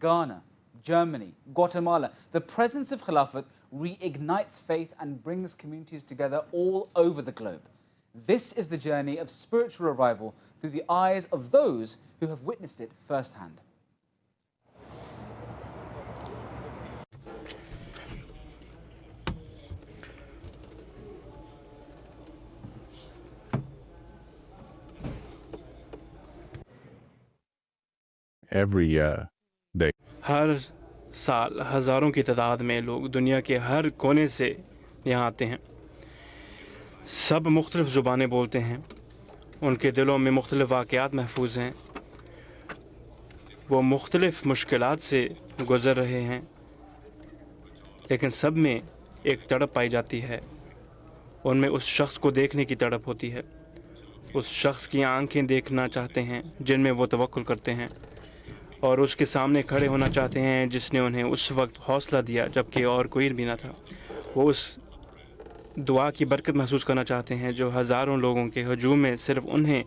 Ghana, Germany, Guatemala, the presence of Khilafat reignites faith and brings communities together all over the globe. This is the journey of spiritual revival through the eyes of those who have witnessed it firsthand. Every day. ہر سال ہزاروں کی تعداد میں لوگ دنیا کے ہر کونے سے یہاں آتے ہیں. سب مختلف زبانیں بولتے ہیں. ان کے دلوں میں مختلف واقعات محفوظ ہیں. وہ مختلف مشکلات سے گزر رہے ہیں، لیکن سب میں ایک تڑپ پائی جاتی ہے. ان میں اس شخص کو دیکھنے کی تڑپ ہوتی ہے، اس شخص کی آنکھیں دیکھنا چاہتے ہیں جن میں وہ توکل کرتے ہیں، اور اس کے سامنے کھڑے ہونا چاہتے ہیں جس نے انہیں اس وقت حوصلہ دیا جبکہ اور کوئی بھی نہ تھا. وہ اس دعا کی برکت محسوس کرنا چاہتے ہیں جو ہزاروں لوگوں کے ہجوم میں صرف انہیں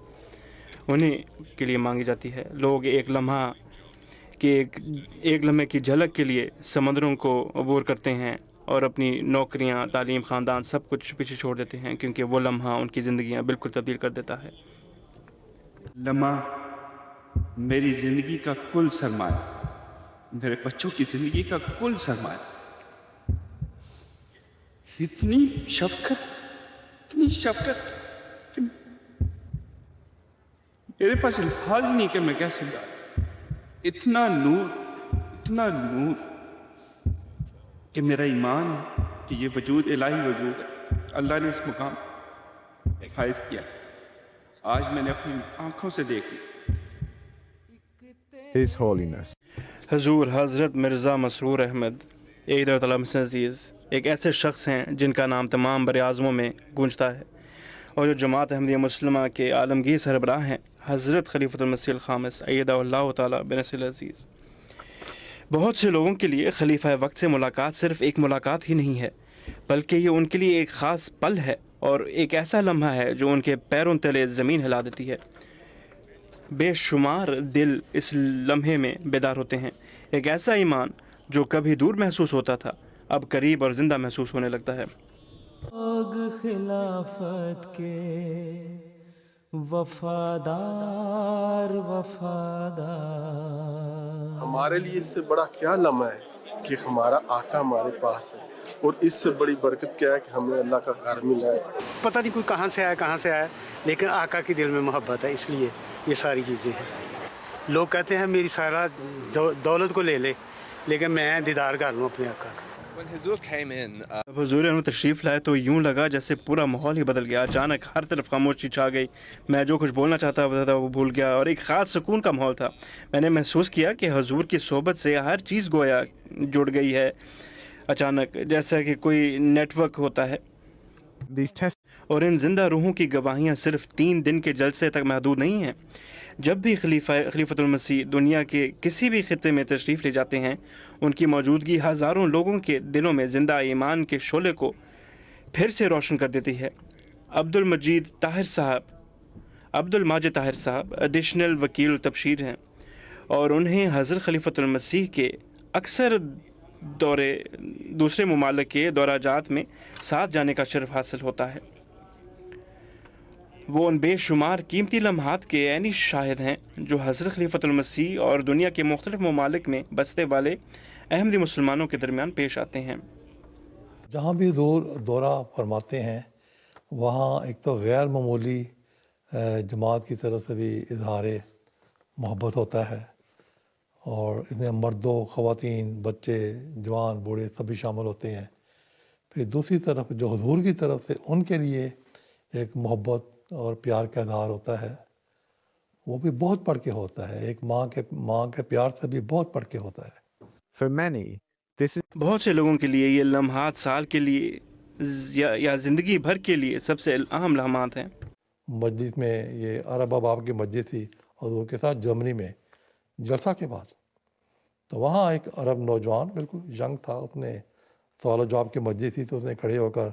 کے لیے مانگی جاتی ہے. لوگ ایک لمحے کی جھلک کے لیے سمندروں کو عبور کرتے ہیں اور اپنی نوکریاں، تعلیم، خاندان سب کچھ پیچھے چھوڑ دیتے ہیں، کیونکہ وہ لمحہ ان کی زندگیاں بالکل تبدیل کر دیتا ہے. لمحہ میری زندگی کا کل سرمایہ، میرے بچوں کی زندگی کا کل سرمایہ. اتنی شفقت کہ میرے پاس الفاظ نہیں کہ میں کیسے بتا. اتنا نور کہ میرا ایمان ہے کہ یہ وجود الہی وجود ہے. اللہ نے اس مقام حفاظ کیا. آج میں نے اپنی آنکھوں سے دیکھی. His Holiness حضور حضرت مرزا مسرور احمد عزیز ایک ایسے شخص ہیں جن کا نام تمام بر اعظموں میں گونجتا ہے، اور جو جماعت احمدیہ مسلمہ کے عالمگیر سربراہ ہیں حضرت خلیفۃ المسیح الخامس ایدہ اللہ تعالیٰ بنصر العزیز. بہت سے لوگوں کے لیے خلیفہ وقت سے ملاقات صرف ایک ملاقات ہی نہیں ہے، بلکہ یہ ان کے لیے ایک خاص پل ہے اور ایک ایسا لمحہ ہے جو ان کے پیروں تلے زمین ہلا دیتی ہے. بے شمار دل اس لمحے میں بیدار ہوتے ہیں. ایک ایسا ایمان جو کبھی دور محسوس ہوتا تھا اب قریب اور زندہ محسوس ہونے لگتا ہے. خلافت کے وفادار ہمارے لیے اس سے بڑا کیا لمحہ ہے کہ ہمارا آقا ہمارے پاس ہے، اور اس سے بڑی برکت کیا ہے کہ ہمیں اللہ کا گھر ملا ہے. پتہ نہیں کوئی کہاں سے آیا لیکن آقا کے دل میں محبت ہے، اس لیے یہ ساری چیزیں ہیں. لوگ کہتے ہیں میری سارا دولت کو لے لے، لیکن میں دیدار کر لوں اپنے آقا کا. جب حضور انہوں تشریف لائے تو یوں لگا جیسے پورا ماحول ہی بدل گیا. اچانک ہر طرف خاموشی چھا گئی. میں جو کچھ بولنا چاہتا تھا وہ بھول گیا، اور ایک خاص سکون کا ماحول تھا. میں نے محسوس کیا کہ حضور کی صحبت سے ہر چیز گویا جڑ گئی ہے اچانک، جیسا کہ کوئی نیٹ ورک ہوتا ہے. اور ان زندہ روحوں کی گواہیاں صرف 3 دن کے جلسے تک محدود نہیں ہیں. جب بھی خلیفۃ المسیح دنیا کے کسی بھی خطے میں تشریف لے جاتے ہیں، ان کی موجودگی ہزاروں لوگوں کے دلوں میں زندہ ایمان کے شعلے کو پھر سے روشن کر دیتی ہے. عبد الماجد طاہر صاحب ایڈیشنل وکیل التبشیر ہیں، اور انہیں حضرت خلیفۃ المسیح کے اکثر دوسرے ممالک کے دورہ جات میں ساتھ جانے کا شرف حاصل ہوتا ہے. وہ ان بے شمار قیمتی لمحات کے عینی شاہد ہیں جو حضرت خلیفۃ المسیح اور دنیا کے مختلف ممالک میں بسنے والے احمدی مسلمانوں کے درمیان پیش آتے ہیں. جہاں بھی دورہ فرماتے ہیں وہاں ایک تو غیر معمولی جماعت کی طرف سے بھی اظہار محبت ہوتا ہے، اور اس میں مرد و خواتین، بچے، جوان، بوڑھے سبھی شامل ہوتے ہیں. پھر دوسری طرف جو حضور کی طرف سے ان کے لیے ایک محبت اور پیار کا اظہار ہوتا ہے، وہ بھی بہت بڑھ کے ہوتا ہے. ایک ماں کے پیار سے بھی بہت بڑھ کے ہوتا ہے. For many, this is بہت سے لوگوں کے لیے یہ لمحات سال کے لیے یا زندگی بھر کے لیے سب سے اہم لمحات ہیں. مسجد میں یہ عرب اباب کی مسجد تھی حضور کے ساتھ جرمنی میں جلسہ کے بعد، تو وہاں ایک عرب نوجوان بالکل ینگ تھا، اس نے سوال و جواب کی مسجد تھی تو اس نے کھڑے ہو کر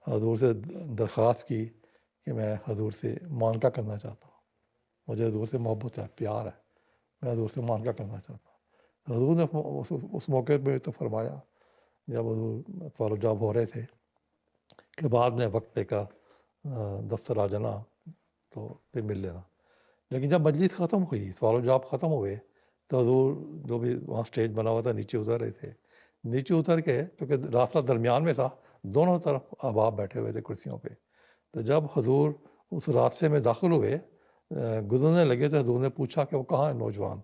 حضور سے درخواست کی کہ میں حضور سے معانقہ کرنا چاہتا ہوں، مجھے حضور سے محبت ہے، پیار ہے، میں حضور سے معانقہ کرنا چاہتا ہوں. حضور نے اس موقع پہ تو فرمایا جب حضور سوال و جواب ہو رہے تھے کہ بعد میں وقت لے کر دفتر آ جانا تو پھر مل لینا. لیکن جب مجلس ختم ہوئی، سوال و جواب ختم ہوئے، تو حضور جو بھی وہاں سٹیج بنا ہوا تھا نیچے اتر رہے تھے. نیچے اتر کے کیونکہ راستہ درمیان میں تھا، دونوں طرف احباب بیٹھے ہوئے تھے کرسیوں پہ. تو جب حضور اس راستے میں داخل ہوئے، گزرنے لگے تو حضور نے پوچھا کہ وہ کہاں ہے نوجوان.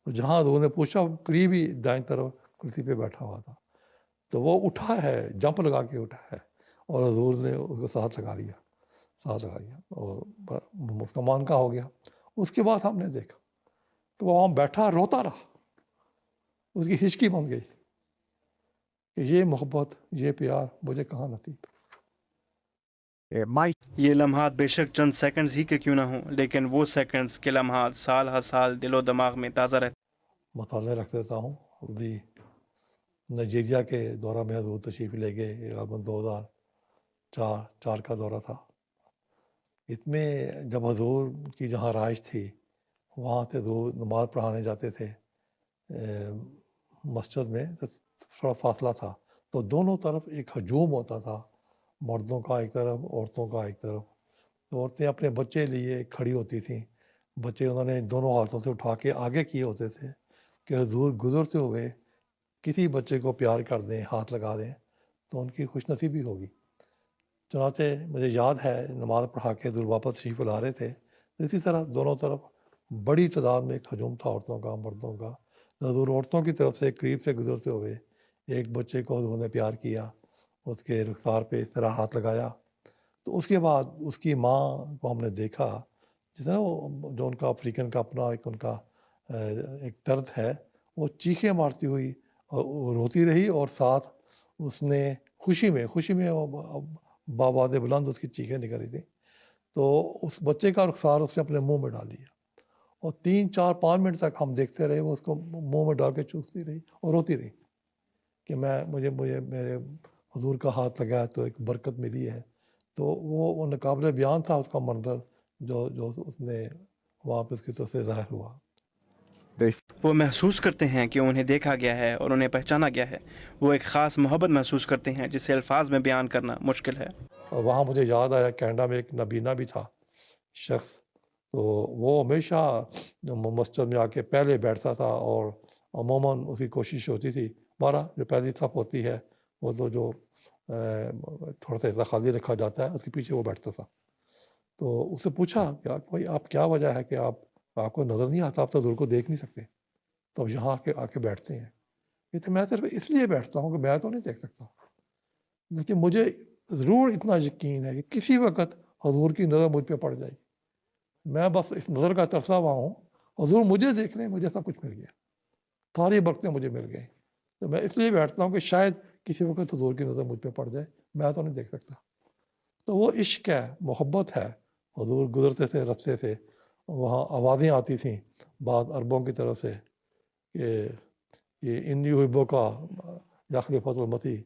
تو جہاں حضور نے پوچھا وہ قریب ہی دائیں طرف کرسی پہ بیٹھا ہوا تھا. تو وہ اٹھا ہے، جمپ لگا کے اٹھا ہے، اور حضور نے اس کو ساتھ لگا لیا اور اس کا معانقہ ہو گیا. اس کے بعد ہم نے دیکھا کہ وہ وہاں بیٹھا روتا رہا، اس کی ہچکی بن گئی کہ یہ محبت، یہ پیار مجھے کہاں نصیب. It might یہ لمحات بے شک چند سیکنڈز ہی کے کیوں نہ ہوں، لیکن وہ سیکنڈز کے لمحات سال ہر سال دل و دماغ میں تازہ رہتے. مطالعہ رکھ دیتا ہوں. ابھی نائجیریا کے دورہ میں حضور تشریف لے گئے، غالباً 2004 کا دورہ تھا. اس میں جب حضور کی جہاں رہائش تھی وہاں سے حضور نماز پڑھانے جاتے تھے مسجد میں، تو تھوڑا فاصلہ تھا، تو دونوں طرف ایک ہجوم ہوتا تھا، مردوں کا ایک طرف، عورتوں کا ایک طرف. تو عورتیں اپنے بچے لیے کھڑی ہوتی تھیں، بچے انہوں نے دونوں ہاتھوں سے اٹھا کے آگے کیے ہوتے تھے کہ حضور گزرتے ہوئے کسی بچے کو پیار کر دیں، ہاتھ لگا دیں تو ان کی خوش نصیبی ہوگی. چنانچہ مجھے یاد ہے نماز پڑھا کے حضور واپس تشریف لا رہے تھے، تو اسی طرح دونوں طرف بڑی تعداد میں ایک ہجوم تھا عورتوں کا، مردوں کا. حضور عورتوں کی طرف سے قریب سے گزرتے ہوئے ایک بچے کو حضور نے پیار کیا، اس کے رخسار پہ اس طرح ہاتھ لگایا. تو اس کے بعد اس کی ماں کو ہم نے دیکھا، جس طرح وہ جو ان کا افریقن کا اپنا ایک ان کا ایک درد ہے، وہ چیخیں مارتی ہوئی اور روتی رہی، اور ساتھ اس نے خوشی میں بآواز بلند اس کی چیخیں نکل رہی تھیں. تو اس بچے کا رخسار اس نے اپنے منہ میں ڈال لیا، اور 3 4 5 منٹ تک ہم دیکھتے رہے، وہ اس کو منہ میں ڈال کے چوستی رہی اور روتی رہی کہ مجھے میرے حضور کا ہاتھ لگایا تو ایک برکت ملی ہے. تو وہ ناقابل بیان تھا اس کا منظر جو اس نے وہاں پہ اس کی طرف سے ظاہر ہوا. they وہ محسوس کرتے ہیں کہ انہیں دیکھا گیا ہے اور انہیں پہچانا گیا ہے. وہ ایک خاص محبت محسوس کرتے ہیں جسے الفاظ میں بیان کرنا مشکل ہے. اور وہاں مجھے یاد آیا کینیڈا میں ایک نبینہ بھی تھا شخص، تو وہ ہمیشہ مسجد میں آ کے پہلے بیٹھتا تھا، اور عموماً اس کی کوشش ہوتی تھی، ہمارا جو پہلی صف ہوتی ہے وہ تو جو تھوڑا سا خالی رکھا جاتا ہے اس کے پیچھے وہ بیٹھتا تھا. تو اس سے پوچھا کہ بھائی آپ کیا وجہ ہے کہ آپ کو نظر نہیں آتا، آپ تو حضور کو دیکھ نہیں سکتے، تو یہاں آ کے بیٹھتے ہیں. یہ تو میں صرف اس لیے بیٹھتا ہوں کہ میں تو نہیں دیکھ سکتا، لیکن مجھے ضرور اتنا یقین ہے کہ کسی وقت حضور کی نظر مجھ پہ پڑ جائے گی. میں بس اس نظر کا ترسا ہوا ہوں، حضور مجھے دیکھ لیں، مجھے سب کچھ مل گیا، ساری برکتیں مجھے مل گئیں. تو میں اس لیے بیٹھتا ہوں کہ شاید کسی وقت حضور کی نظر مجھ پہ پڑ جائے، میں تو نہیں دیکھ سکتا. تو وہ عشق ہے، محبت ہے. حضور گزرتے تھے رستے سے، وہاں آوازیں آتی تھیں بعض عربوں کی طرف سے کہ یہ انی حبوں کا یا خلیفۃ المسیح،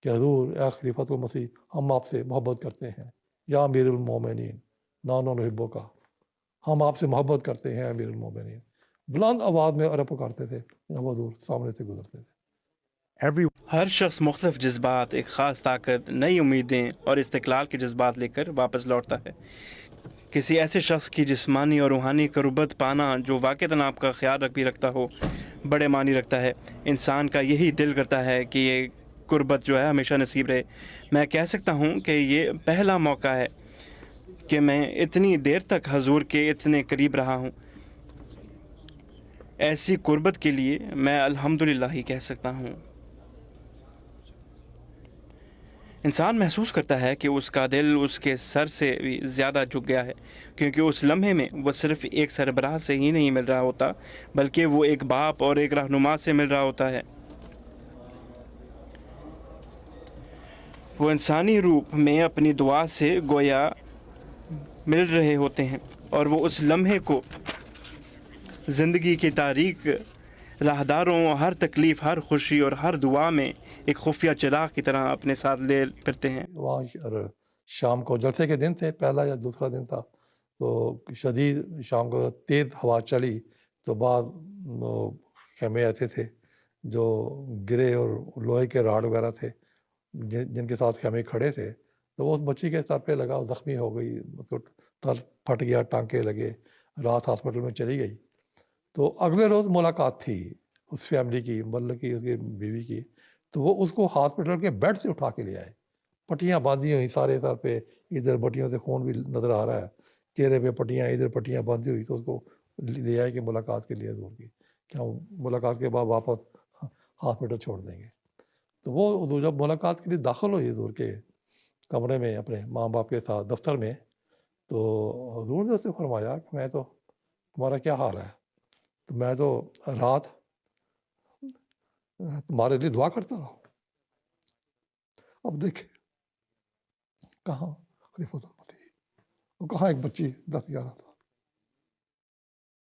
کہ حضور اے خلیفۃ المسیح ہم آپ سے محبت کرتے ہیں، یا امیر المومنین نانو نحبوں کا، ہم آپ سے محبت کرتے ہیں امیر المومنین. بلند آواز میں عرب پکارتے تھے جب حضور سامنے سے گزرتے تھے. every ہر شخص مختلف جذبات، ایک خاص طاقت، نئی امیدیں اور استقلال کے جذبات لے کر واپس لوٹتا ہے. کسی ایسے شخص کی جسمانی اور روحانی قربت پانا جو واقعتاً آپ کا خیال بھی رکھتا ہو بڑے معنی رکھتا ہے. انسان کا یہی دل کرتا ہے کہ یہ قربت جو ہے ہمیشہ نصیب رہے. میں کہہ سکتا ہوں کہ یہ پہلا موقع ہے کہ میں اتنی دیر تک حضور کے اتنے قریب رہا ہوں. ایسی قربت کے لیے میں الحمدللہ ہی کہہ سکتا ہوں. انسان محسوس کرتا ہے کہ اس کا دل اس کے سر سے بھی زیادہ جھک گیا ہے، کیونکہ اس لمحے میں وہ صرف ایک سربراہ سے ہی نہیں مل رہا ہوتا، بلکہ وہ ایک باپ اور ایک رہنما سے مل رہا ہوتا ہے. وہ انسانی روپ میں اپنی دعا سے گویا مل رہے ہوتے ہیں، اور وہ اس لمحے کو زندگی کی تاریک راہداروں، ہر تکلیف، ہر خوشی اور ہر دعا میں ایک خفیہ چراغ کی طرح اپنے ساتھ لے پھرتے ہیں. وہاں شام کو جلسے کے دن تھے، پہلا یا دوسرا دن تھا، تو شدید شام کو تیز ہوا چلی، تو بعد خیمے ایسے تھے جو گرے اور لوہے کے راڈ وغیرہ تھے جن کے ساتھ خیمے کھڑے تھے، تو وہ اس بچی کے سر پہ لگا، زخمی ہو گئی، مطلب سر پھٹ گیا، ٹانکے لگے، رات ہاسپٹل میں چلی گئی۔ تو اگلے روز ملاقات تھی اس فیملی کی، مطلب کہ اس کی بیوی کی، تو وہ اس کو ہاسپٹل کے بیڈ سے اٹھا کے لے آئے، پٹیاں باندھی ہوئی سارے سر پہ، ادھر پٹیوں سے خون بھی نظر آ رہا ہے، چہرے پہ پٹیاں، ادھر پٹیاں باندھی ہوئی، تو اس کو لے آئے کہ ملاقات کے لیے حضور کی، کہ ہم ملاقات کے بعد واپس ہاسپٹل چھوڑ دیں گے۔ تو وہ حضور جب ملاقات کے لیے داخل ہوئی حضور کے کمرے میں اپنے ماں باپ کے ساتھ دفتر میں، تو حضور نے اس سے فرمایا کہ میں تو، تمہارا کیا حال ہے؟ تو میں تو رات تمہارے لیے دعا کرتا رہا۔ اب دیکھیں کہاں خلیفۃ المسیح، وہ کہاں ایک بچی 10-11 سال،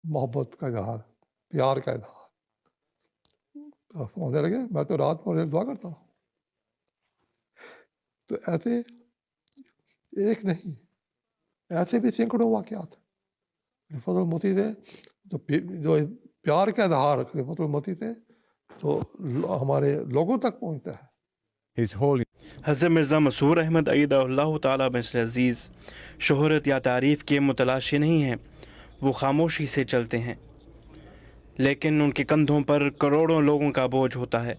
محبت کا اظہار، پیار کا اظہار، تو ہونے لگے میں تو رات کو دعا کرتا ہوں۔ تو ایسے ایک نہیں، ایسے بھی سینکڑوں واقعات خلیفۃ المسیح سے جو پیار کا اظہار خلیفۃ المسیح سے تو ہمارے لوگوں تک پہنچتا ہے۔ His Holy حضرت مرزا مسرور احمد ایدہ اللہ تعالیٰ بنصر عزیز شہرت یا تعریف کے متلاشی نہیں ہیں، وہ خاموشی سے چلتے ہیں، لیکن ان کے کندھوں پر کروڑوں لوگوں کا بوجھ ہوتا ہے۔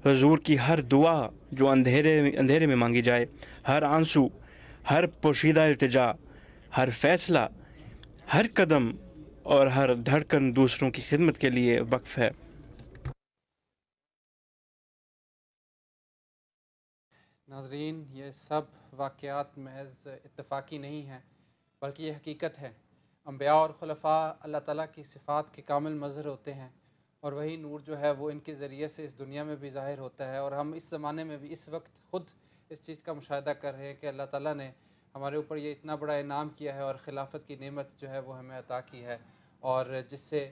حضور کی ہر دعا جو اندھیرے میں مانگی جائے، ہر آنسو، ہر پوشیدہ التجا، ہر فیصلہ، ہر قدم اور ہر دھڑکن دوسروں کی خدمت کے لیے وقف ہے۔ ناظرین، یہ سب واقعات محض اتفاقی نہیں ہیں، بلکہ یہ حقیقت ہے۔ انبیاء اور خلفاء اللہ تعالیٰ کی صفات کے کامل مظہر ہوتے ہیں، اور وہی نور جو ہے وہ ان کے ذریعے سے اس دنیا میں بھی ظاہر ہوتا ہے، اور ہم اس زمانے میں بھی اس وقت خود اس چیز کا مشاہدہ کر رہے ہیں کہ اللہ تعالیٰ نے ہمارے اوپر یہ اتنا بڑا انعام کیا ہے اور خلافت کی نعمت جو ہے وہ ہمیں عطا کی ہے، اور جس سے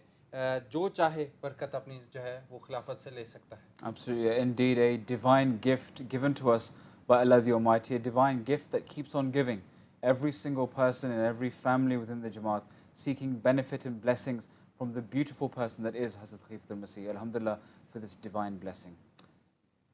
جو چاہے برکت اپنی جو ہے وہ خلافت سے لے سکتا ہے۔ Absolutely, indeed, a divine gift given to us by Allah the Almighty, a divine gift that keeps on giving every single person and every family within the Jamaat, seeking benefit and blessings from the beautiful person that is Hazrat Khalifatul Masih. Alhamdulillah for this divine blessing.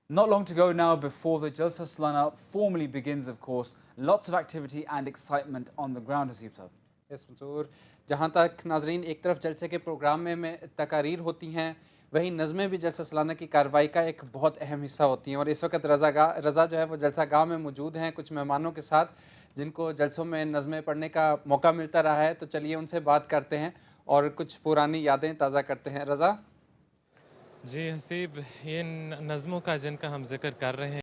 Not long to go now before the Jalsa Salana formally begins, of course. Lots of activity and excitement on the ground, Hasib Sahib. یس منصور، جہاں تک ناظرین ایک طرف جلسے کے programme میں تقاریر ہوتی ہیں، وہیں نظمیں بھی جلسہ سالانہ کی کارروائی کا ایک بہت اہم حصہ ہوتی ہیں، اور اس وقت رضا جو ہے وہ جلسہ گاہ میں موجود ہیں کچھ مہمانوں کے ساتھ جن کو جلسوں میں نظمیں پڑھنے کا موقع ملتا رہا ہے، تو چلیے ان سے بات کرتے ہیں اور کچھ پرانی یادیں تازہ کرتے ہیں۔ رضا؟ جی حسیب، یہ نظموں کا جن کا ہم ذکر کر رہے ہیں